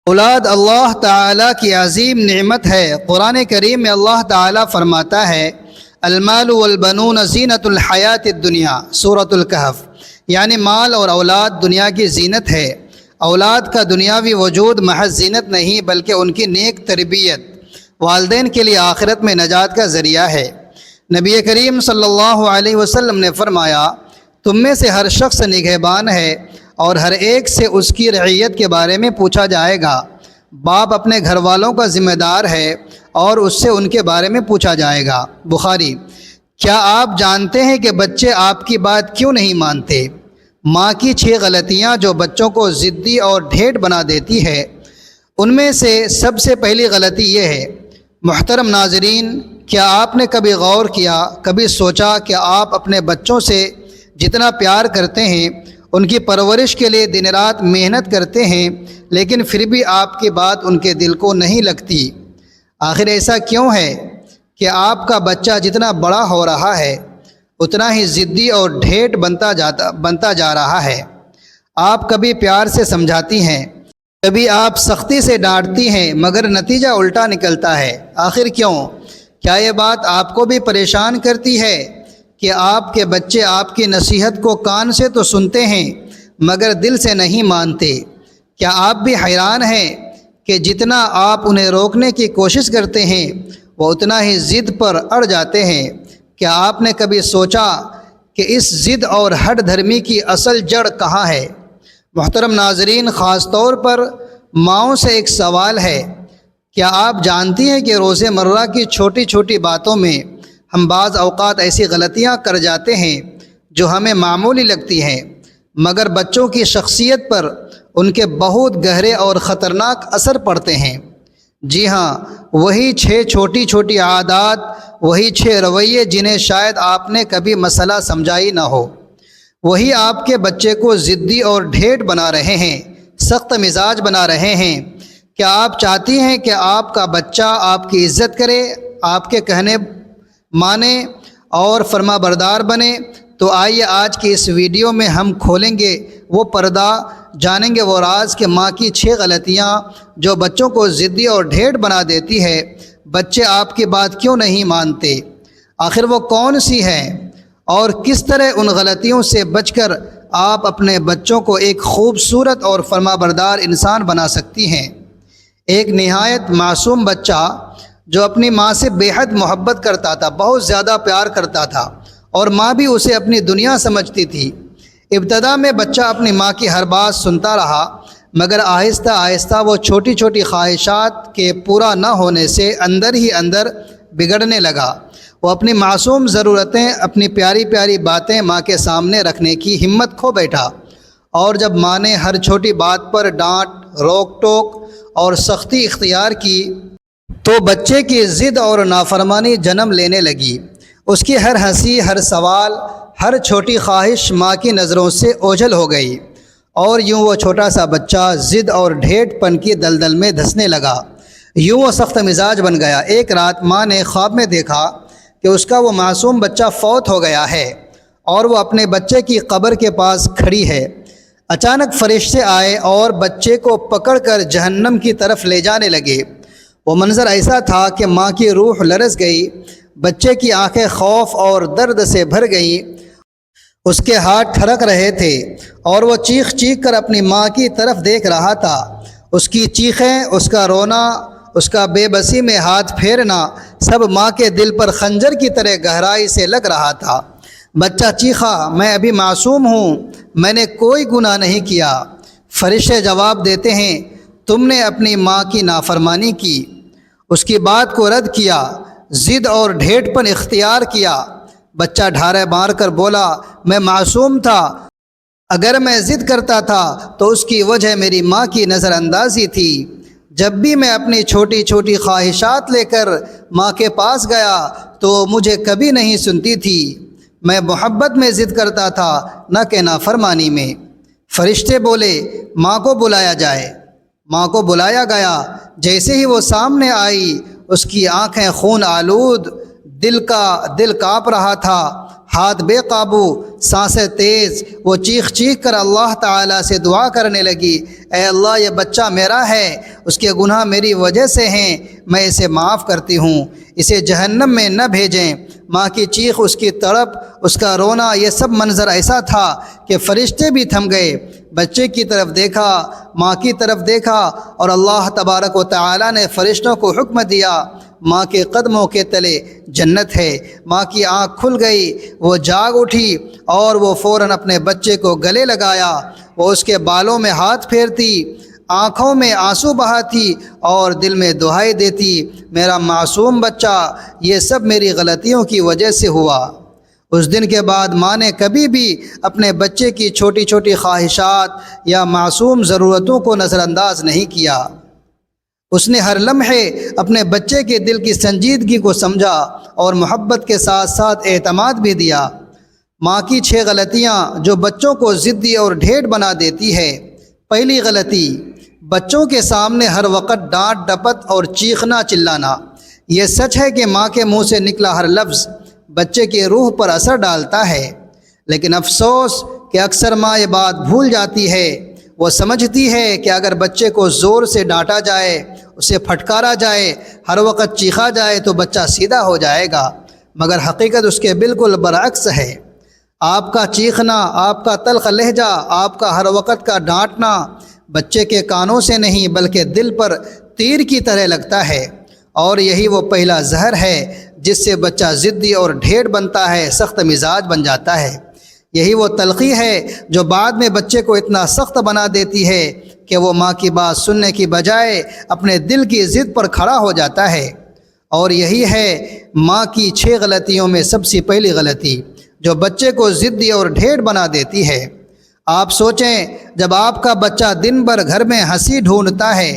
اولاد اللہ تعالیٰ کی عظیم نعمت ہے۔ قرآن کریم میں اللہ تعالیٰ فرماتا ہے المال والبنون زینت الحیات الدنیا، سورۃ الکہف، یعنی مال اور اولاد دنیا کی زینت ہے۔ اولاد کا دنیاوی وجود محض زینت نہیں بلکہ ان کی نیک تربیت والدین کے لیے آخرت میں نجات کا ذریعہ ہے۔ نبی کریم صلی اللہ علیہ وسلم نے فرمایا تم میں سے ہر شخص نگہبان ہے اور ہر ایک سے اس کی رعیت کے بارے میں پوچھا جائے گا۔ باپ اپنے گھر والوں کا ذمہ دار ہے اور اس سے ان کے بارے میں پوچھا جائے گا۔ بخاری۔ کیا آپ جانتے ہیں کہ بچے آپ کی بات کیوں نہیں مانتے؟ ماں کی 6 غلطیاں جو بچوں کو ضدی اور ڈھیٹ بنا دیتی ہے، ان میں سے سب سے پہلی غلطی یہ ہے۔ محترم ناظرین، کیا آپ نے کبھی غور کیا، کبھی سوچا کہ آپ اپنے بچوں سے جتنا پیار کرتے ہیں، ان کی پرورش کے لیے دن رات محنت کرتے ہیں، لیکن پھر بھی آپ کی بات ان کے دل کو نہیں لگتی؟ آخر ایسا کیوں ہے کہ آپ کا بچہ جتنا بڑا ہو رہا ہے اتنا ہی ضدی اور ڈھیٹ بنتا جا رہا ہے؟ آپ کبھی پیار سے سمجھاتی ہیں، کبھی آپ سختی سے ڈانٹتی ہیں، مگر نتیجہ الٹا نکلتا ہے۔ آخر کیوں؟ کیا یہ بات آپ کو بھی پریشان کرتی ہے کہ آپ کے بچے آپ کی نصیحت کو کان سے تو سنتے ہیں مگر دل سے نہیں مانتے؟ کیا آپ بھی حیران ہیں کہ جتنا آپ انہیں روکنے کی کوشش کرتے ہیں وہ اتنا ہی ضد پر اڑ جاتے ہیں؟ کیا آپ نے کبھی سوچا کہ اس ضد اور ہٹ دھرمی کی اصل جڑ کہاں ہے؟ محترم ناظرین، خاص طور پر ماؤں سے ایک سوال ہے۔ کیا آپ جانتی ہیں کہ روزمرہ کی چھوٹی چھوٹی باتوں میں ہم بعض اوقات ایسی غلطیاں کر جاتے ہیں جو ہمیں معمولی لگتی ہیں، مگر بچوں کی شخصیت پر ان کے بہت گہرے اور خطرناک اثر پڑتے ہیں؟ جی ہاں، وہی 6 چھوٹی چھوٹی عادات، وہی 6 رویے جنہیں شاید آپ نے کبھی مسئلہ سمجھائی نہ ہو، وہی آپ کے بچے کو ضدی اور ڈھیٹ بنا رہے ہیں، سخت مزاج بنا رہے ہیں۔ کیا آپ چاہتی ہیں کہ آپ کا بچہ آپ کی عزت کرے، آپ کے کہنے مانے اور فرما بردار بنے؟ تو آئیے آج کی اس ویڈیو میں ہم کھولیں گے وہ پردہ، جانیں گے وہ راز کہ ماں کی 6 غلطیاں جو بچوں کو ضدی اور ڈھیٹ بنا دیتی ہے۔ بچے آپ کی بات کیوں نہیں مانتے؟ آخر وہ کون سی ہیں اور کس طرح ان غلطیوں سے بچ کر آپ اپنے بچوں کو ایک خوبصورت اور فرما بردار انسان بنا سکتی ہیں؟ ایک نہایت معصوم بچہ جو اپنی ماں سے بے حد محبت کرتا تھا، بہت زیادہ پیار کرتا تھا اور ماں بھی اسے اپنی دنیا سمجھتی تھی۔ ابتدا میں بچہ اپنی ماں کی ہر بات سنتا رہا، مگر آہستہ آہستہ وہ چھوٹی چھوٹی خواہشات کے پورا نہ ہونے سے اندر ہی اندر بگڑنے لگا۔ وہ اپنی معصوم ضرورتیں، اپنی پیاری پیاری باتیں ماں کے سامنے رکھنے کی ہمت کھو بیٹھا، اور جب ماں نے ہر چھوٹی بات پر ڈانٹ، روک ٹوک اور سختی اختیار کی تو بچے کی ضد اور نافرمانی جنم لینے لگی۔ اس کی ہر ہنسی، ہر سوال، ہر چھوٹی خواہش ماں کی نظروں سے اوجھل ہو گئی، اور یوں وہ چھوٹا سا بچہ ضد اور ڈھیٹ پن کی دلدل میں دھنسنے لگا۔ یوں وہ سخت مزاج بن گیا۔ ایک رات ماں نے خواب میں دیکھا کہ اس کا وہ معصوم بچہ فوت ہو گیا ہے اور وہ اپنے بچے کی قبر کے پاس کھڑی ہے۔ اچانک فرشتے آئے اور بچے کو پکڑ کر جہنم کی طرف لے جانے لگے۔ وہ منظر ایسا تھا کہ ماں کی روح لرز گئی، بچے کی آنکھیں خوف اور درد سے بھر گئیں، اس کے ہاتھ ٹھڑک رہے تھے اور وہ چیخ چیخ کر اپنی ماں کی طرف دیکھ رہا تھا۔ اس کی چیخیں، اس کا رونا، اس کا بے بسی میں ہاتھ پھیرنا، سب ماں کے دل پر خنجر کی طرح گہرائی سے لگ رہا تھا۔ بچہ چیخا، میں ابھی معصوم ہوں، میں نے کوئی گناہ نہیں کیا۔ فرشتے جواب دیتے ہیں، تم نے اپنی ماں کی نافرمانی کی، اس کی بات کو رد کیا، ضد اور ڈھیٹ پن اختیار کیا۔ بچہ ڈھارے مار کر بولا، میں معصوم تھا، اگر میں ضد کرتا تھا تو اس کی وجہ میری ماں کی نظر اندازی تھی۔ جب بھی میں اپنی چھوٹی چھوٹی خواہشات لے کر ماں کے پاس گیا تو مجھے کبھی نہیں سنتی تھی۔ میں محبت میں ضد کرتا تھا، نہ کہ نافرمانی میں۔ فرشتے بولے، ماں کو بلایا جائے۔ ماں کو بلایا گیا۔ جیسے ہی وہ سامنے آئی، اس کی آنکھیں خون آلود، دل کانپ رہا تھا، ہاتھ بے قابو، سانسیں تیز۔ وہ چیخ چیخ کر اللہ تعالیٰ سے دعا کرنے لگی، اے اللہ، یہ بچہ میرا ہے اس کے گناہ میری وجہ سے ہیں، میں اسے معاف کرتی ہوں، اسے جہنم میں نہ بھیجیں۔ ماں کی چیخ، اس کی تڑپ، اس کا رونا، یہ سب منظر ایسا تھا کہ فرشتے بھی تھم گئے۔ بچے کی طرف دیکھا، ماں کی طرف دیکھا، اور اللہ تبارک و تعالی نے فرشتوں کو حکم دیا، ماں کے قدموں کے تلے جنت ہے۔ ماں کی آنکھ کھل گئی، وہ جاگ اٹھی اور وہ فوراً اپنے بچے کو گلے لگایا، وہ اس کے بالوں میں ہاتھ پھیرتی، آنکھوں میں آنسو بہاتی اور دل میں دعائیں دیتی، میرا معصوم بچہ، یہ سب میری غلطیوں کی وجہ سے ہوا۔ اس دن کے بعد ماں نے کبھی بھی اپنے بچے کی چھوٹی چھوٹی خواہشات یا معصوم ضرورتوں کو نظر انداز نہیں کیا۔ اس نے ہر لمحے اپنے بچے کے دل کی سنجیدگی کو سمجھا اور محبت کے ساتھ ساتھ اعتماد بھی دیا۔ ماں کی 6 غلطیاں جو بچوں کو ضدی اور ڈھیٹ بنا دیتی ہے۔ پہلی غلطی، بچوں کے سامنے ہر وقت ڈانٹ ڈپٹ اور چیخنا چلانا۔ یہ سچ ہے کہ ماں کے منہ سے نکلا ہر لفظ بچے کی روح پر اثر ڈالتا ہے، لیکن افسوس کہ اکثر ماں یہ بات بھول جاتی ہے۔ وہ سمجھتی ہے کہ اگر بچے کو زور سے ڈانٹا جائے، اسے پھٹکارا جائے، ہر وقت چیخا جائے تو بچہ سیدھا ہو جائے گا، مگر حقیقت اس کے بالکل برعکس ہے۔ آپ کا چیخنا، آپ کا تلخ لہجہ، آپ کا ہر وقت کا ڈانٹنا بچے کے کانوں سے نہیں بلکہ دل پر تیر کی طرح لگتا ہے، اور یہی وہ پہلا زہر ہے جس سے بچہ ضدی اور ڈھیٹ بنتا ہے، سخت مزاج بن جاتا ہے۔ یہی وہ تلخی ہے جو بعد میں بچے کو اتنا سخت بنا دیتی ہے کہ وہ ماں کی بات سننے کی بجائے اپنے دل کی ضد پر کھڑا ہو جاتا ہے۔ اور یہی ہے ماں کی 6 غلطیوں میں سب سے پہلی غلطی جو بچے کو ضدی اور ڈھیٹ بنا دیتی ہے۔ آپ سوچیں، جب آپ کا بچہ دن بھر گھر میں ہنسی ڈھونڈتا ہے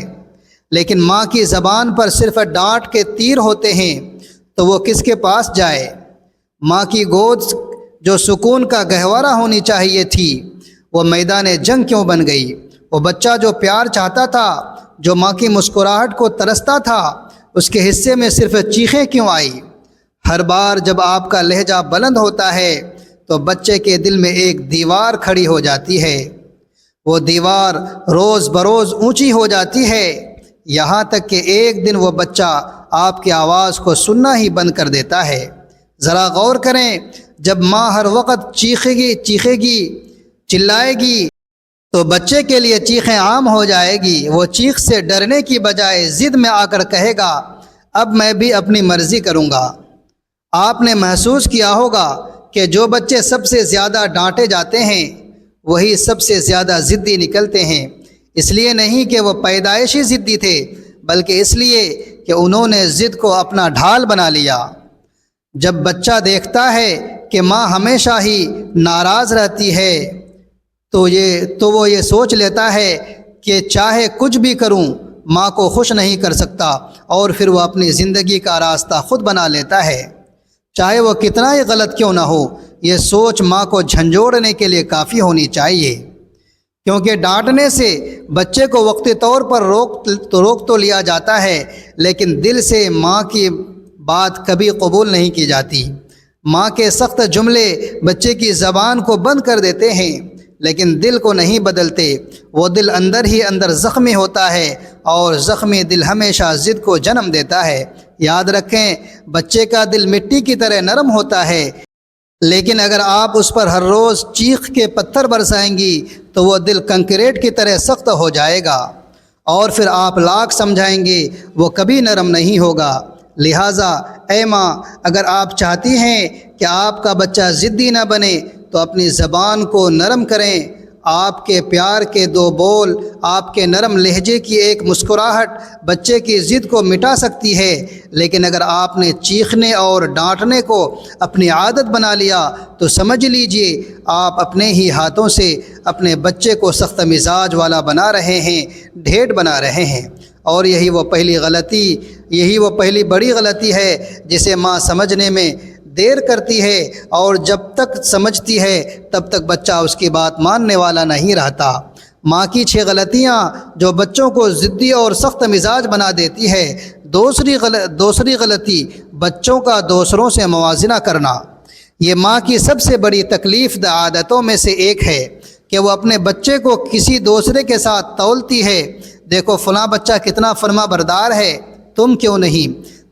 لیکن ماں کی زبان پر صرف ڈانٹ کے تیر ہوتے ہیں تو وہ کس کے پاس جائے؟ ماں کی گود جو سکون کا گہوارہ ہونی چاہیے تھی، وہ میدان جنگ کیوں بن گئی؟ وہ بچہ جو پیار چاہتا تھا، جو ماں کی مسکراہٹ کو ترستا تھا، اس کے حصے میں صرف چیخیں کیوں آئی؟ ہر بار جب آپ کا لہجہ بلند ہوتا ہے تو بچے کے دل میں ایک دیوار کھڑی ہو جاتی ہے۔ وہ دیوار روز بروز اونچی ہو جاتی ہے، یہاں تک کہ ایک دن وہ بچہ آپ کی آواز کو سننا ہی بند کر دیتا ہے۔ ذرا غور کریں، جب ماں ہر وقت چیخے گی، چلائے گی تو بچے کے لیے چیخیں عام ہو جائے گی۔ وہ چیخ سے ڈرنے کی بجائے ضد میں آ کر کہے گا، اب میں بھی اپنی مرضی کروں گا۔ آپ نے محسوس کیا ہوگا کہ جو بچے سب سے زیادہ ڈانٹے جاتے ہیں وہی سب سے زیادہ ضدی نکلتے ہیں، اس لیے نہیں کہ وہ پیدائشی ضدی تھے بلکہ اس لیے کہ انہوں نے ضد کو اپنا ڈھال بنا لیا۔ جب بچہ دیکھتا ہے کہ ماں ہمیشہ ہی ناراض رہتی ہے تو وہ یہ سوچ لیتا ہے کہ چاہے کچھ بھی کروں ماں کو خوش نہیں کر سکتا، اور پھر وہ اپنی زندگی کا راستہ خود بنا لیتا ہے، چاہے وہ کتنا ہی غلط کیوں نہ ہو۔ یہ سوچ ماں کو جھنجھوڑنے کے لیے کافی ہونی چاہیے، کیونکہ ڈانٹنے سے بچے کو وقتی طور پر روک تو لیا جاتا ہے، لیکن دل سے ماں کی بات کبھی قبول نہیں کی جاتی۔ ماں کے سخت جملے بچے کی زبان کو بند کر دیتے ہیں لیکن دل کو نہیں بدلتے۔ وہ دل اندر ہی اندر زخمی ہوتا ہے، اور زخمی دل ہمیشہ ضد کو جنم دیتا ہے۔ یاد رکھیں، بچے کا دل مٹی کی طرح نرم ہوتا ہے، لیکن اگر آپ اس پر ہر روز چیخ کے پتھر برسائیں گی تو وہ دل کنکریٹ کی طرح سخت ہو جائے گا، اور پھر آپ لاکھ سمجھائیں گے وہ کبھی نرم نہیں ہوگا۔ لہٰذا اے ماں، اگر آپ چاہتی ہیں کہ آپ کا بچہ ضدی نہ بنے تو اپنی زبان کو نرم کریں۔ آپ کے پیار کے 2 بول، آپ کے نرم لہجے کی ایک مسکراہٹ بچے کی ضد کو مٹا سکتی ہے، لیکن اگر آپ نے چیخنے اور ڈانٹنے کو اپنی عادت بنا لیا تو سمجھ لیجئے آپ اپنے ہی ہاتھوں سے اپنے بچے کو سخت مزاج والا بنا رہے ہیں، ڈھیٹ بنا رہے ہیں۔ اور یہی وہ پہلی بڑی غلطی ہے جسے ماں سمجھنے میں دیر کرتی ہے، اور جب تک سمجھتی ہے تب تک بچہ اس کی بات ماننے والا نہیں رہتا۔ ماں کی 6 غلطیاں جو بچوں کو ضدی اور سخت مزاج بنا دیتی ہے۔ دوسری غلطی، بچوں کا دوسروں سے موازنہ کرنا۔ یہ ماں کی سب سے بڑی تکلیف دہ عادتوں میں سے ایک ہے کہ وہ اپنے بچے کو کسی دوسرے کے ساتھ تولتی ہے۔ دیکھو فلاں بچہ کتنا فرما بردار ہے، تم کیوں نہیں؟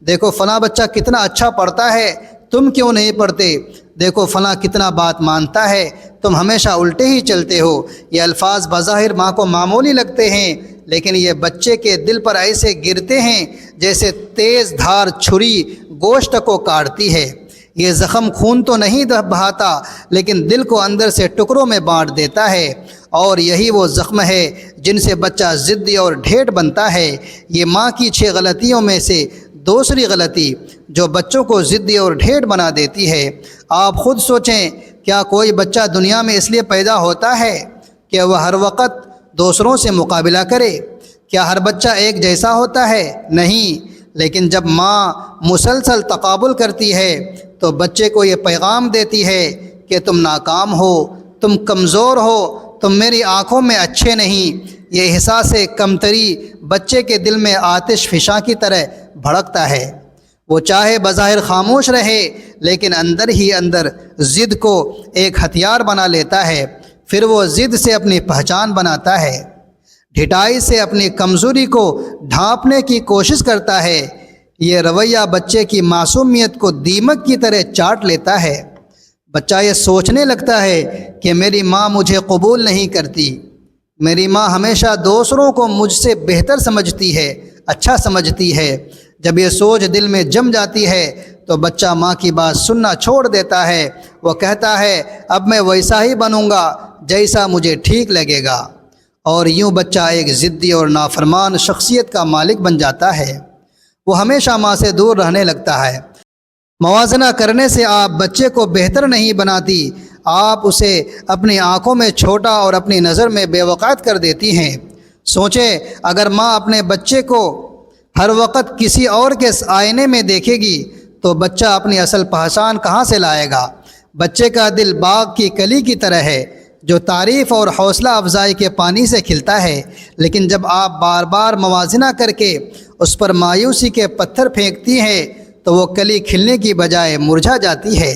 دیکھو فلاں بچہ کتنا اچھا پڑھتا ہے، تم کیوں نہیں پڑھتے؟ دیکھو فلاں کتنا بات مانتا ہے، تم ہمیشہ الٹے ہی چلتے ہو۔ یہ الفاظ بظاہر ماں کو معمولی لگتے ہیں، لیکن یہ بچے کے دل پر ایسے گرتے ہیں جیسے تیز دھار چھری گوشت کو کاٹتی ہے۔ یہ زخم خون تو نہیں بہاتا، لیکن دل کو اندر سے ٹکڑوں میں بانٹ دیتا ہے، اور یہی وہ زخم ہے جن سے بچہ ضدی اور ڈھیٹ بنتا ہے۔ یہ ماں کی 6 غلطیوں میں سے دوسری غلطی جو بچوں کو ضدی اور ڈھیٹ بنا دیتی ہے۔ آپ خود سوچیں، کیا کوئی بچہ دنیا میں اس لیے پیدا ہوتا ہے کہ وہ ہر وقت دوسروں سے مقابلہ کرے؟ کیا ہر بچہ ایک جیسا ہوتا ہے؟ نہیں، لیکن جب ماں مسلسل تقابل کرتی ہے تو بچے کو یہ پیغام دیتی ہے کہ تم ناکام ہو، تم کمزور ہو، تم میری آنکھوں میں اچھے نہیں۔ یہ احساس کمتری بچے کے دل میں آتش فشاں کی طرح بھڑکتا ہے۔ وہ چاہے بظاہر خاموش رہے، لیکن اندر ہی اندر ضد کو ایک ہتھیار بنا لیتا ہے۔ پھر وہ ضد سے اپنی پہچان بناتا ہے، ڈھٹائی سے اپنی کمزوری کو ڈھانپنے کی کوشش کرتا ہے۔ یہ رویہ بچے کی معصومیت کو دیمک کی طرح چاٹ لیتا ہے۔ بچہ یہ سوچنے لگتا ہے کہ میری ماں مجھے قبول نہیں کرتی، میری ماں ہمیشہ دوسروں کو مجھ سے بہتر سمجھتی ہے، اچھا سمجھتی ہے۔ جب یہ سوچ دل میں جم جاتی ہے تو بچہ ماں کی بات سننا چھوڑ دیتا ہے۔ وہ کہتا ہے اب میں ویسا ہی بنوں گا جیسا مجھے ٹھیک لگے گا، اور یوں بچہ ایک ضدی اور نافرمان شخصیت کا مالک بن جاتا ہے۔ وہ ہمیشہ ماں سے دور رہنے لگتا ہے۔ موازنہ کرنے سے آپ بچے کو بہتر نہیں بناتی، آپ اسے اپنی آنکھوں میں چھوٹا اور اپنی نظر میں بے وقعت کر دیتی ہیں۔ سوچیں، اگر ماں اپنے بچے کو ہر وقت کسی اور کے آئینے میں دیکھے گی تو بچہ اپنی اصل پہچان کہاں سے لائے گا؟ بچے کا دل باغ کی کلی کی طرح ہے جو تعریف اور حوصلہ افزائی کے پانی سے کھلتا ہے، لیکن جب آپ بار بار موازنہ کر کے اس پر مایوسی کے پتھر پھینکتی ہیں تو وہ کلی کھلنے کی بجائے مرجھا جاتی ہے۔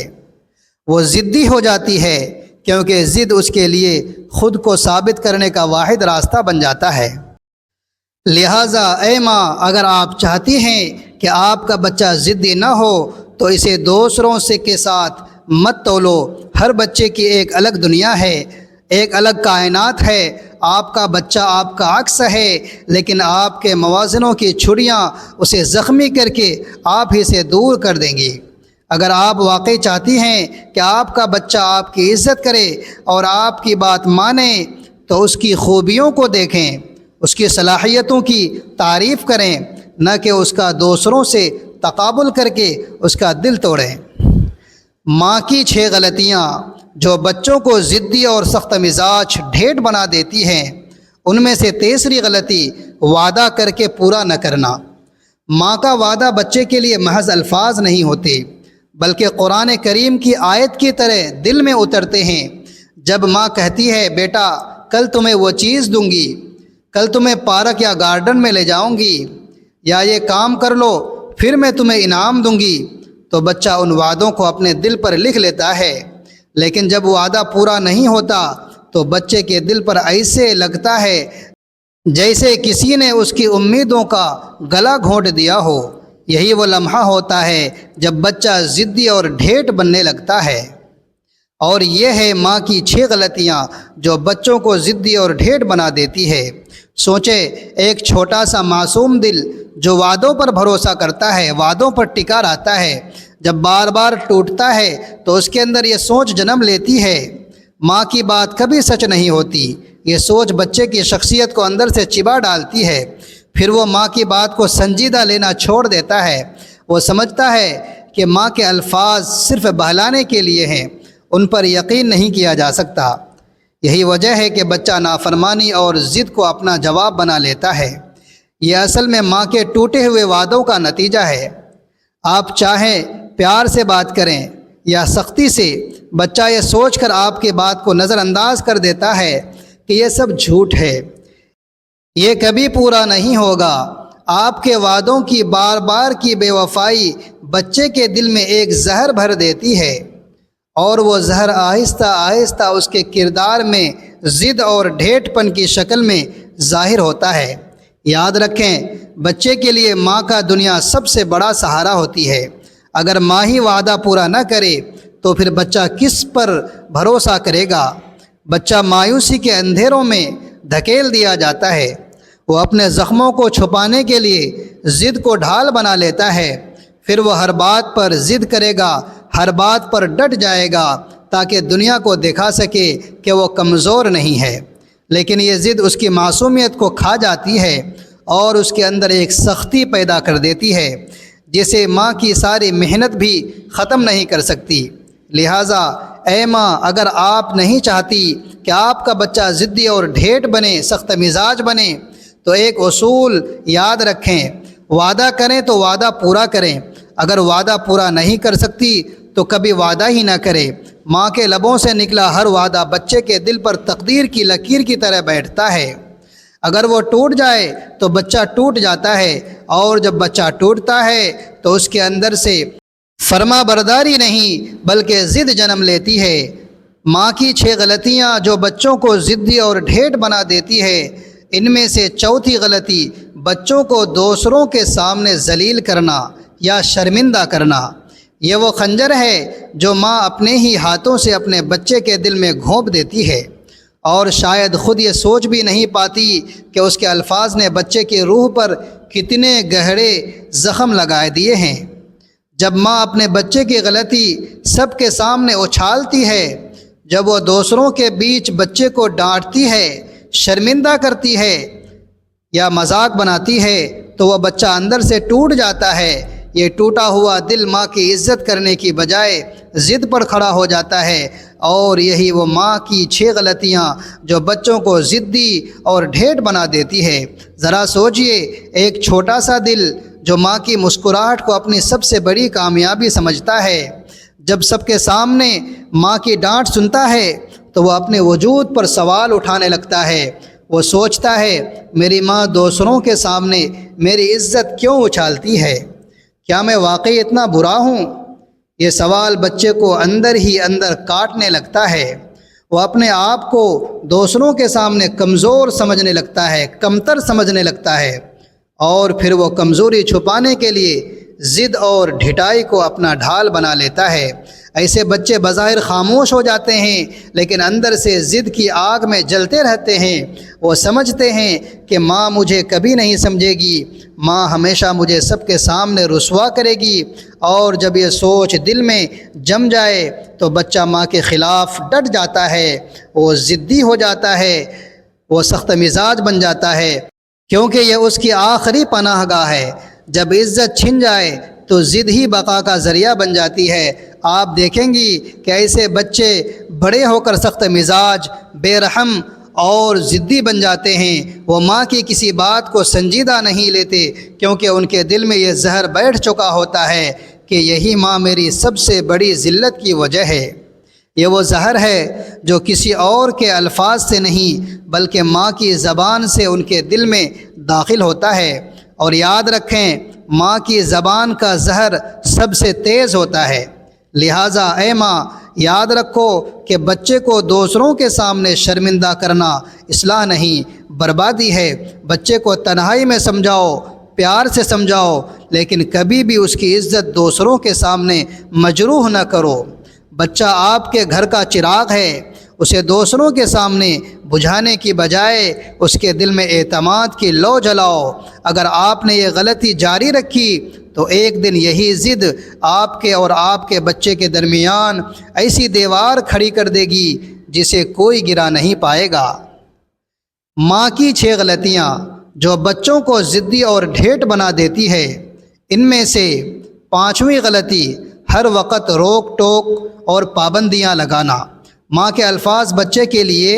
وہ ضدی ہو جاتی ہے، کیونکہ ضد اس کے لیے خود کو ثابت کرنے کا واحد راستہ بن جاتا ہے۔ لہٰذا اے ماں، اگر آپ چاہتی ہیں کہ آپ کا بچہ ضدی نہ ہو تو اسے دوسروں سے کے ساتھ مت تولو۔ ہر بچے کی ایک الگ دنیا ہے، ایک الگ کائنات ہے۔ آپ کا بچہ آپ کا عکس ہے، لیکن آپ کے موازنوں کی چھڑیاں اسے زخمی کر کے آپ ہی سے دور کر دیں گی۔ اگر آپ واقعی چاہتی ہیں کہ آپ کا بچہ آپ کی عزت کرے اور آپ کی بات مانے تو اس کی خوبیوں کو دیکھیں، اس کی صلاحیتوں کی تعریف کریں، نہ کہ اس کا دوسروں سے تقابل کر کے اس کا دل توڑیں۔ ماں کی 6 غلطیاں جو بچوں کو ضدی اور سخت مزاج ڈھیٹ بنا دیتی ہیں، ان میں سے تیسری غلطی وعدہ کر کے پورا نہ کرنا۔ ماں کا وعدہ بچے کے لیے محض الفاظ نہیں ہوتے، بلکہ قرآن کریم کی آیت کی طرح دل میں اترتے ہیں۔ جب ماں کہتی ہے بیٹا کل تمہیں وہ چیز دوں گی، کل تمہیں پارک یا گارڈن میں لے جاؤں گی، یا یہ کام کر لو پھر میں تمہیں انعام دوں گی، تو بچہ ان وعدوں کو اپنے دل پر لکھ لیتا ہے۔ لیکن جب وعدہ پورا نہیں ہوتا تو بچے کے دل پر ایسے لگتا ہے جیسے کسی نے اس کی امیدوں کا گلا گھونٹ دیا ہو۔ یہی وہ لمحہ ہوتا ہے جب بچہ ضدی اور ڈھیٹ بننے لگتا ہے۔ اور یہ ہے ماں کی 6 غلطیاں جو بچوں کو ضدی اور ڈھیٹ بنا دیتی ہے۔ سوچیں، ایک چھوٹا سا معصوم دل جو وعدوں پر بھروسہ کرتا ہے، وعدوں پر ٹکا رہتا ہے، جب بار بار ٹوٹتا ہے تو اس کے اندر یہ سوچ جنم لیتی ہے ماں کی بات کبھی سچ نہیں ہوتی۔ یہ سوچ بچے کی شخصیت کو اندر سے چبا ڈالتی ہے۔ پھر وہ ماں کی بات کو سنجیدہ لینا چھوڑ دیتا ہے۔ وہ سمجھتا ہے کہ ماں کے الفاظ صرف بہلانے کے لیے ہیں، ان پر یقین نہیں کیا جا سکتا۔ یہی وجہ ہے کہ بچہ نافرمانی اور ضد کو اپنا جواب بنا لیتا ہے۔ یہ اصل میں ماں کے ٹوٹے ہوئے وعدوں کا نتیجہ ہے۔ آپ چاہیں پیار سے بات کریں یا سختی سے، بچہ یہ سوچ کر آپ کی بات کو نظر انداز کر دیتا ہے کہ یہ سب جھوٹ ہے، یہ کبھی پورا نہیں ہوگا۔ آپ کے وعدوں کی بار بار کی بے وفائی بچے کے دل میں ایک زہر بھر دیتی ہے، اور وہ زہر آہستہ آہستہ اس کے کردار میں ضد اور ڈھیٹ پن کی شکل میں ظاہر ہوتا ہے۔ یاد رکھیں بچے کے لیے ماں کا دنیا سب سے بڑا سہارا ہوتی ہے۔ اگر ماں ہی وعدہ پورا نہ کرے تو پھر بچہ کس پر بھروسہ کرے گا؟ بچہ مایوسی کے اندھیروں میں دھکیل دیا جاتا ہے۔ وہ اپنے زخموں کو چھپانے کے لیے ضد کو ڈھال بنا لیتا ہے۔ پھر وہ ہر بات پر ضد کرے گا، ہر بات پر ڈٹ جائے گا تاکہ دنیا کو دکھا سکے کہ وہ کمزور نہیں ہے۔ لیکن یہ ضد اس کی معصومیت کو کھا جاتی ہے اور اس کے اندر ایک سختی پیدا کر دیتی ہے جسے ماں کی ساری محنت بھی ختم نہیں کر سکتی۔ لہٰذا اے ماں، اگر آپ نہیں چاہتی کہ آپ کا بچہ ضدی اور ڈھیٹ بنے، سخت مزاج بنے، تو ایک اصول یاد رکھیں، وعدہ کریں تو وعدہ پورا کریں۔ اگر وعدہ پورا نہیں کر سکتی تو کبھی وعدہ ہی نہ کرے۔ ماں کے لبوں سے نکلا ہر وعدہ بچے کے دل پر تقدیر کی لکیر کی طرح بیٹھتا ہے۔ اگر وہ ٹوٹ جائے تو بچہ ٹوٹ جاتا ہے، اور جب بچہ ٹوٹتا ہے تو اس کے اندر سے فرما برداری نہیں بلکہ ضد جنم لیتی ہے۔ ماں کی 6 غلطیاں جو بچوں کو ضدی اور ڈھیٹ بنا دیتی ہے، ان میں سے چوتھی غلطی بچوں کو دوسروں کے سامنے ذلیل کرنا یا شرمندہ کرنا۔ یہ وہ خنجر ہے جو ماں اپنے ہی ہاتھوں سے اپنے بچے کے دل میں گھونپ دیتی ہے، اور شاید خود یہ سوچ بھی نہیں پاتی کہ اس کے الفاظ نے بچے کی روح پر کتنے گہرے زخم لگائے دیے ہیں۔ جب ماں اپنے بچے کی غلطی سب کے سامنے اچھالتی ہے، جب وہ دوسروں کے بیچ بچے کو ڈانٹتی ہے، شرمندہ کرتی ہے یا مذاق بناتی ہے، تو وہ بچہ اندر سے ٹوٹ جاتا ہے۔ یہ ٹوٹا ہوا دل ماں کی عزت کرنے کی بجائے ضد پر کھڑا ہو جاتا ہے، اور یہی وہ ماں کی 6 غلطیاں جو بچوں کو ضدی اور ڈھیٹ بنا دیتی ہے۔ ذرا سوچئے، ایک چھوٹا سا دل جو ماں کی مسکراہٹ کو اپنی سب سے بڑی کامیابی سمجھتا ہے، جب سب کے سامنے ماں کی ڈانٹ سنتا ہے تو وہ اپنے وجود پر سوال اٹھانے لگتا ہے۔ وہ سوچتا ہے، میری ماں دوسروں کے سامنے میری عزت کیوں اچھالتی ہے؟ کیا میں واقعی اتنا برا ہوں؟ یہ سوال بچے کو اندر ہی اندر کاٹنے لگتا ہے۔ وہ اپنے آپ کو دوسروں کے سامنے کمزور سمجھنے لگتا ہے، کمتر سمجھنے لگتا ہے، اور پھر وہ کمزوری چھپانے کے لیے ضد اور ڈھٹائی کو اپنا ڈھال بنا لیتا ہے۔ ایسے بچے بظاہر خاموش ہو جاتے ہیں، لیکن اندر سے ضد کی آگ میں جلتے رہتے ہیں۔ وہ سمجھتے ہیں کہ ماں مجھے کبھی نہیں سمجھے گی، ماں ہمیشہ مجھے سب کے سامنے رسوا کرے گی، اور جب یہ سوچ دل میں جم جائے تو بچہ ماں کے خلاف ڈٹ جاتا ہے، وہ ضدی ہو جاتا ہے، وہ سخت مزاج بن جاتا ہے، کیونکہ یہ اس کی آخری پناہ گاہ ہے۔ جب عزت چھن جائے تو ضد ہی بقا کا ذریعہ بن جاتی ہے۔ آپ دیکھیں گی کہ ایسے بچے بڑے ہو کر سخت مزاج، بے رحم اور ضدی بن جاتے ہیں۔ وہ ماں کی کسی بات کو سنجیدہ نہیں لیتے، کیونکہ ان کے دل میں یہ زہر بیٹھ چکا ہوتا ہے کہ یہی ماں میری سب سے بڑی ذلت کی وجہ ہے۔ یہ وہ زہر ہے جو کسی اور کے الفاظ سے نہیں بلکہ ماں کی زبان سے ان کے دل میں داخل ہوتا ہے۔ اور یاد رکھیں، ماں کی زبان کا زہر سب سے تیز ہوتا ہے۔ لہٰذا اے ماں، یاد رکھو کہ بچے کو دوسروں کے سامنے شرمندہ کرنا اصلاح نہیں، بربادی ہے۔ بچے کو تنہائی میں سمجھاؤ، پیار سے سمجھاؤ، لیکن کبھی بھی اس کی عزت دوسروں کے سامنے مجروح نہ کرو۔ بچہ آپ کے گھر کا چراغ ہے، اسے دوسروں کے سامنے بجھانے کی بجائے اس کے دل میں اعتماد کی لو جلاؤ۔ اگر آپ نے یہ غلطی جاری رکھی تو ایک دن یہی ضد آپ کے اور آپ کے بچے کے درمیان ایسی دیوار کھڑی کر دے گی جسے کوئی گرا نہیں پائے گا۔ ماں کی 6 غلطیاں جو بچوں کو ضدی اور ڈھیٹ بنا دیتی ہے، ان میں سے 5ویں غلطی ہر وقت روک ٹوک اور پابندیاں لگانا۔ ماں کے الفاظ بچے کے لیے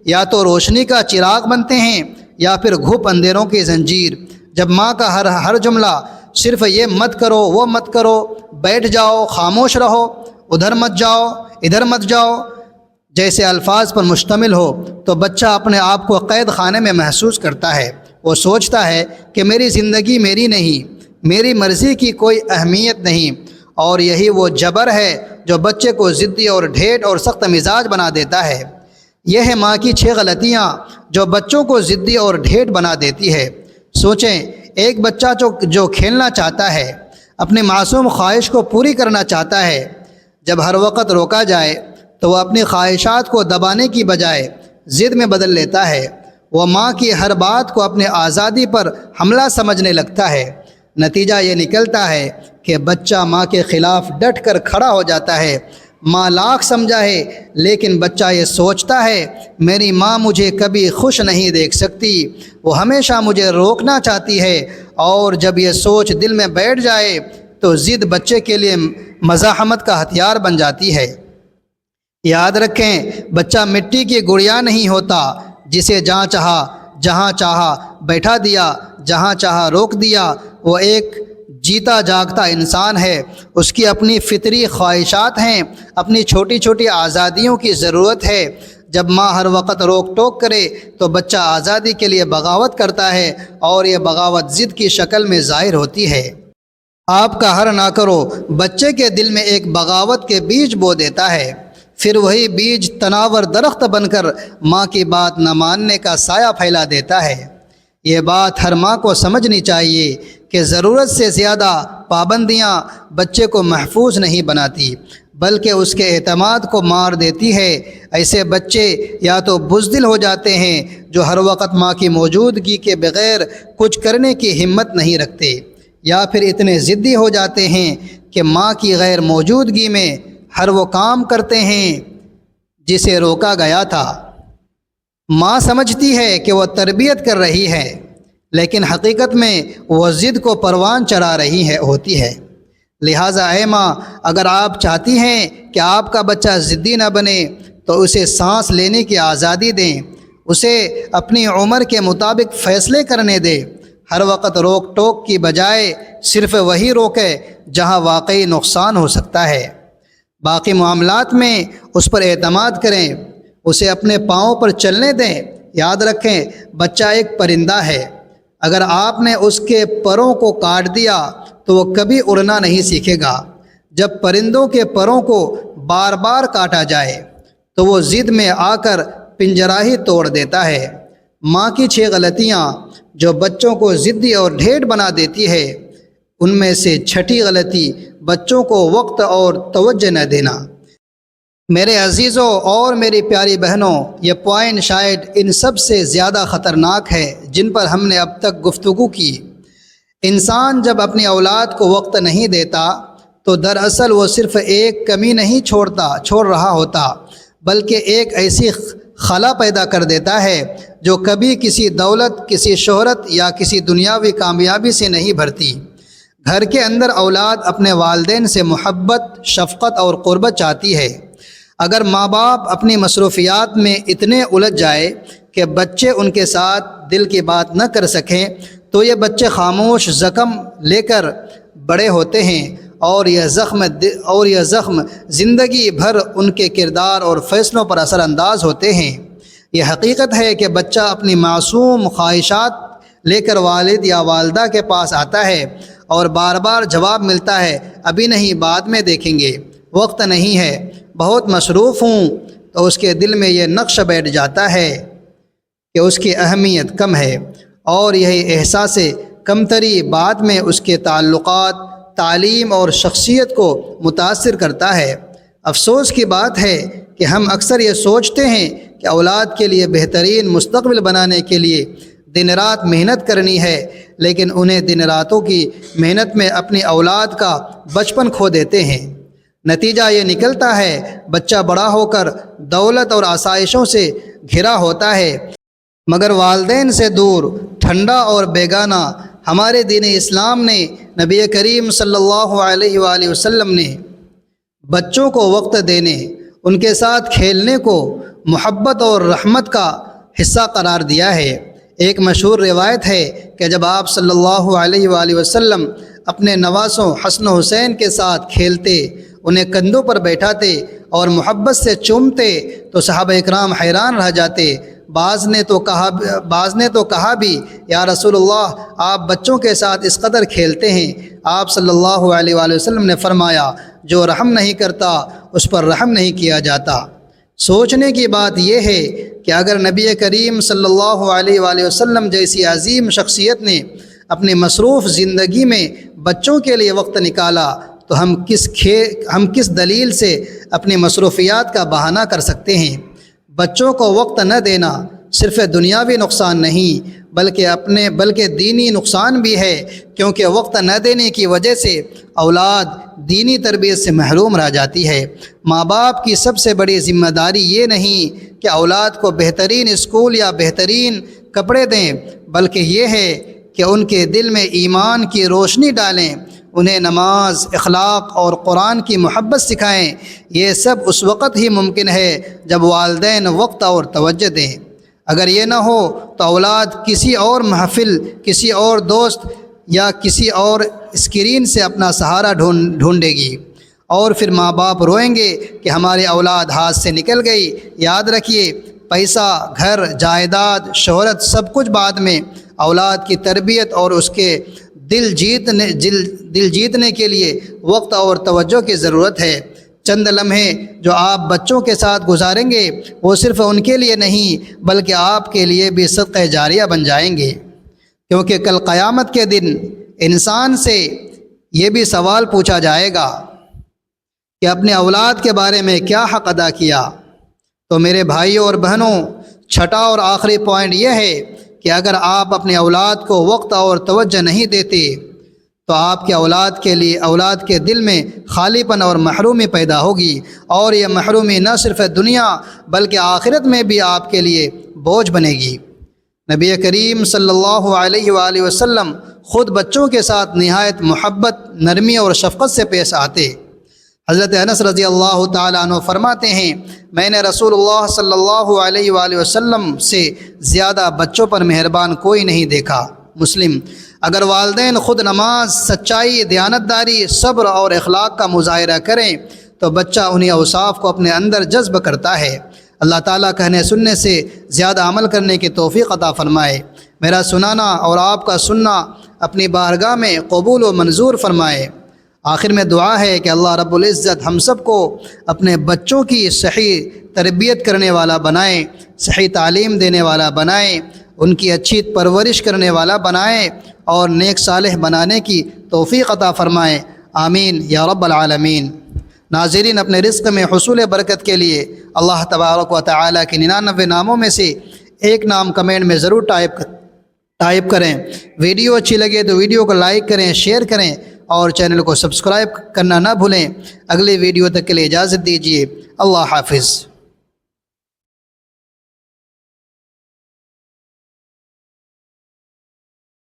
یا تو روشنی کا چراغ بنتے ہیں یا پھر گھپ اندھیروں کی زنجیر۔ جب ماں کا ہر جملہ صرف یہ مت کرو، وہ مت کرو، بیٹھ جاؤ، خاموش رہو، ادھر مت جاؤ، ادھر مت جاؤ جیسے الفاظ پر مشتمل ہو، تو بچہ اپنے آپ کو قید خانے میں محسوس کرتا ہے۔ وہ سوچتا ہے کہ میری زندگی میری نہیں، میری مرضی کی کوئی اہمیت نہیں، اور یہی وہ جبر ہے جو بچے کو ضدی اور ڈھیٹ اور سخت مزاج بنا دیتا ہے۔ یہ ہے ماں کی 6 غلطیاں جو بچوں کو ضدی اور ڈھیٹ بنا دیتی ہے۔ سوچیں، ایک بچہ جو کھیلنا چاہتا ہے، اپنی معصوم خواہش کو پوری کرنا چاہتا ہے، جب ہر وقت روکا جائے تو وہ اپنی خواہشات کو دبانے کی بجائے ضد میں بدل لیتا ہے۔ وہ ماں کی ہر بات کو اپنے آزادی پر حملہ سمجھنے لگتا ہے۔ نتیجہ یہ نکلتا ہے کہ بچہ ماں کے خلاف ڈٹ کر کھڑا ہو جاتا ہے۔ ماں لاکھ سمجھائے لیکن بچہ یہ سوچتا ہے میری ماں مجھے کبھی خوش نہیں دیکھ سکتی، وہ ہمیشہ مجھے روکنا چاہتی ہے، اور جب یہ سوچ دل میں بیٹھ جائے تو ضد بچے کے لیے مزاحمت کا ہتھیار بن جاتی ہے۔ یاد رکھیں، بچہ مٹی کی گڑیا نہیں ہوتا جسے جہاں چاہا بیٹھا دیا، جہاں چاہا روک دیا۔ وہ ایک جیتا جاگتا انسان ہے، اس کی اپنی فطری خواہشات ہیں، اپنی چھوٹی چھوٹی آزادیوں کی ضرورت ہے۔ جب ماں ہر وقت روک ٹوک کرے تو بچہ آزادی کے لیے بغاوت کرتا ہے، اور یہ بغاوت ضد کی شکل میں ظاہر ہوتی ہے۔ آپ کا ہر نہ کرو بچے کے دل میں ایک بغاوت کے بیج بو دیتا ہے، پھر وہی بیج تناور درخت بن کر ماں کی بات نہ ماننے کا سایہ پھیلا دیتا ہے۔ یہ بات ہر ماں کو سمجھنی چاہیے کہ ضرورت سے زیادہ پابندیاں بچے کو محفوظ نہیں بناتی بلکہ اس کے اعتماد کو مار دیتی ہے۔ ایسے بچے یا تو بزدل ہو جاتے ہیں جو ہر وقت ماں کی موجودگی کے بغیر کچھ کرنے کی ہمت نہیں رکھتے، یا پھر اتنے ضدی ہو جاتے ہیں کہ ماں کی غیر موجودگی میں ہر وہ کام کرتے ہیں جسے روکا گیا تھا۔ ماں سمجھتی ہے کہ وہ تربیت کر رہی ہے، لیکن حقیقت میں وہ ضد کو پروان چڑھا رہی ہوتی ہے۔ لہٰذا اے ماں، اگر آپ چاہتی ہیں کہ آپ کا بچہ ضدی نہ بنے تو اسے سانس لینے کی آزادی دیں، اسے اپنی عمر کے مطابق فیصلے کرنے دیں۔ ہر وقت روک ٹوک کی بجائے صرف وہی روکے جہاں واقعی نقصان ہو سکتا ہے۔ باقی معاملات میں اس پر اعتماد کریں، اسے اپنے پاؤں پر چلنے دیں۔ یاد رکھیں، بچہ ایک پرندہ ہے، اگر آپ نے اس کے پروں کو کاٹ دیا تو وہ کبھی اڑنا نہیں سیکھے گا۔ جب پرندوں کے پروں کو بار بار کاٹا جائے تو وہ ضد میں آ کر پنجرہ ہی توڑ دیتا ہے۔ ماں کی 6 غلطیاں جو بچوں کو ضدی اور ڈھیٹ بنا دیتی ہے، ان میں سے چھٹی غلطی بچوں کو وقت اور توجہ نہ دینا۔ میرے عزیزوں اور میری پیاری بہنوں، یہ پوائنٹ شاید ان سب سے زیادہ خطرناک ہے جن پر ہم نے اب تک گفتگو کی۔ انسان جب اپنی اولاد کو وقت نہیں دیتا تو دراصل وہ صرف ایک کمی نہیں چھوڑ رہا ہوتا، بلکہ ایک ایسی خلا پیدا کر دیتا ہے جو کبھی کسی دولت، کسی شہرت یا کسی دنیاوی کامیابی سے نہیں بھرتی۔ گھر کے اندر اولاد اپنے والدین سے محبت، شفقت اور قربت چاہتی ہے۔ اگر ماں باپ اپنی مصروفیات میں اتنے الجھ جائے کہ بچے ان کے ساتھ دل کی بات نہ کر سکیں تو یہ بچے خاموش زخم لے کر بڑے ہوتے ہیں، اور یہ زخم زندگی بھر ان کے کردار اور فیصلوں پر اثر انداز ہوتے ہیں۔ یہ حقیقت ہے کہ بچہ اپنی معصوم خواہشات لے کر والد یا والدہ کے پاس آتا ہے اور بار بار جواب ملتا ہے ابھی نہیں، بعد میں دیکھیں گے، وقت نہیں ہے، بہت مصروف ہوں، تو اس کے دل میں یہ نقش بیٹھ جاتا ہے کہ اس کی اہمیت کم ہے، اور یہی احساس کمتری بعد میں اس کے تعلقات، تعلیم اور شخصیت کو متاثر کرتا ہے۔ افسوس کی بات ہے کہ ہم اکثر یہ سوچتے ہیں کہ اولاد کے لیے بہترین مستقبل بنانے کے لیے دن رات محنت کرنی ہے، لیکن انہیں دن راتوں کی محنت میں اپنی اولاد کا بچپن کھو دیتے ہیں۔ نتیجہ یہ نکلتا ہے بچہ بڑا ہو کر دولت اور آسائشوں سے گھرا ہوتا ہے مگر والدین سے دور، ٹھنڈا اور بیگانہ۔ ہمارے دین اسلام نے، نبی کریم صلی اللہ علیہ وآلہ وسلم نے بچوں کو وقت دینے، ان کے ساتھ کھیلنے کو محبت اور رحمت کا حصہ قرار دیا ہے۔ ایک مشہور روایت ہے کہ جب آپ صلی اللہ علیہ وآلہ وسلم اپنے نواسوں حسن و حسین کے ساتھ کھیلتے، انہیں کندھوں پر بیٹھاتے اور محبت سے چومتے تو صحابہ اکرام حیران رہ جاتے۔ بعض نے تو کہا بھی یا رسول اللہ، آپ بچوں کے ساتھ اس قدر کھیلتے ہیں؟ آپ صلی اللہ علیہ وآلہ وسلم نے فرمایا جو رحم نہیں کرتا اس پر رحم نہیں کیا جاتا۔ سوچنے کی بات یہ ہے کہ اگر نبی کریم صلی اللہ علیہ وآلہ وسلم جیسی عظیم شخصیت نے اپنی مصروف زندگی میں بچوں کے لیے وقت نکالا تو ہم کس دلیل سے اپنی مصروفیات کا بہانہ کر سکتے ہیں؟ بچوں کو وقت نہ دینا صرف دنیاوی نقصان نہیں بلکہ دینی نقصان بھی ہے، کیونکہ وقت نہ دینے کی وجہ سے اولاد دینی تربیت سے محروم رہ جاتی ہے۔ ماں باپ کی سب سے بڑی ذمہ داری یہ نہیں کہ اولاد کو بہترین اسکول یا بہترین کپڑے دیں، بلکہ یہ ہے کہ ان کے دل میں ایمان کی روشنی ڈالیں، انہیں نماز، اخلاق اور قرآن کی محبت سکھائیں۔ یہ سب اس وقت ہی ممکن ہے جب والدین وقت اور توجہ دیں۔ اگر یہ نہ ہو تو اولاد کسی اور محفل، کسی اور دوست یا کسی اور اسکرین سے اپنا سہارا ڈھونڈے گی، اور پھر ماں باپ روئیں گے کہ ہماری اولاد ہاتھ سے نکل گئی۔ یاد رکھیے، پیسہ، گھر، جائیداد، شہرت سب کچھ بعد میں، اولاد کی تربیت اور اس کے دل جیتنے کے لیے وقت اور توجہ کی ضرورت ہے۔ چند لمحے جو آپ بچوں کے ساتھ گزاریں گے وہ صرف ان کے لیے نہیں بلکہ آپ کے لیے بھی صدقہ جاریہ بن جائیں گے، کیونکہ کل قیامت کے دن انسان سے یہ بھی سوال پوچھا جائے گا کہ اپنے اولاد کے بارے میں کیا حق ادا کیا۔ تو میرے بھائیوں اور بہنوں، چھٹا اور آخری پوائنٹ یہ ہے کہ اگر آپ اپنے اولاد کو وقت اور توجہ نہیں دیتے تو آپ کے اولاد کے دل میں خالی پن اور محرومی پیدا ہوگی، اور یہ محرومی نہ صرف دنیا بلکہ آخرت میں بھی آپ کے لیے بوجھ بنے گی۔ نبی کریم صلی اللہ علیہ وآلہ وسلم خود بچوں کے ساتھ نہایت محبت، نرمی اور شفقت سے پیش آتے۔ حضرت انس رضی اللہ تعالیٰ عنہ فرماتے ہیں، میں نے رسول اللہ صلی اللہ علیہ وآلہ وسلم سے زیادہ بچوں پر مہربان کوئی نہیں دیکھا۔ مسلم۔ اگر والدین خود نماز، سچائی، دیانتداری، صبر اور اخلاق کا مظاہرہ کریں تو بچہ انہی اوصاف کو اپنے اندر جذب کرتا ہے۔ اللہ تعالیٰ کہنے سننے سے زیادہ عمل کرنے کی توفیق عطا فرمائے۔ میرا سنانا اور آپ کا سننا اپنی بارگاہ میں قبول و منظور فرمائے۔ آخر میں دعا ہے کہ اللہ رب العزت ہم سب کو اپنے بچوں کی صحیح تربیت کرنے والا بنائے، صحیح تعلیم دینے والا بنائے، ان کی اچھی پرورش کرنے والا بنائے اور نیک صالح بنانے کی توفیق عطا فرمائے۔ آمین یا رب العالمین۔ ناظرین، اپنے رزق میں حصول برکت کے لیے اللہ تبارک و تعالیٰ کے 99 ناموں میں سے ایک نام کمنٹ میں ضرور ٹائپ کریں۔ ویڈیو اچھی لگے تو ویڈیو کو لائک کریں، شیئر کریں اور چینل کو سبسکرائب کرنا نہ بھولیں۔ اگلی ویڈیو تک کے لیے اجازت دیجیے۔ اللہ حافظ۔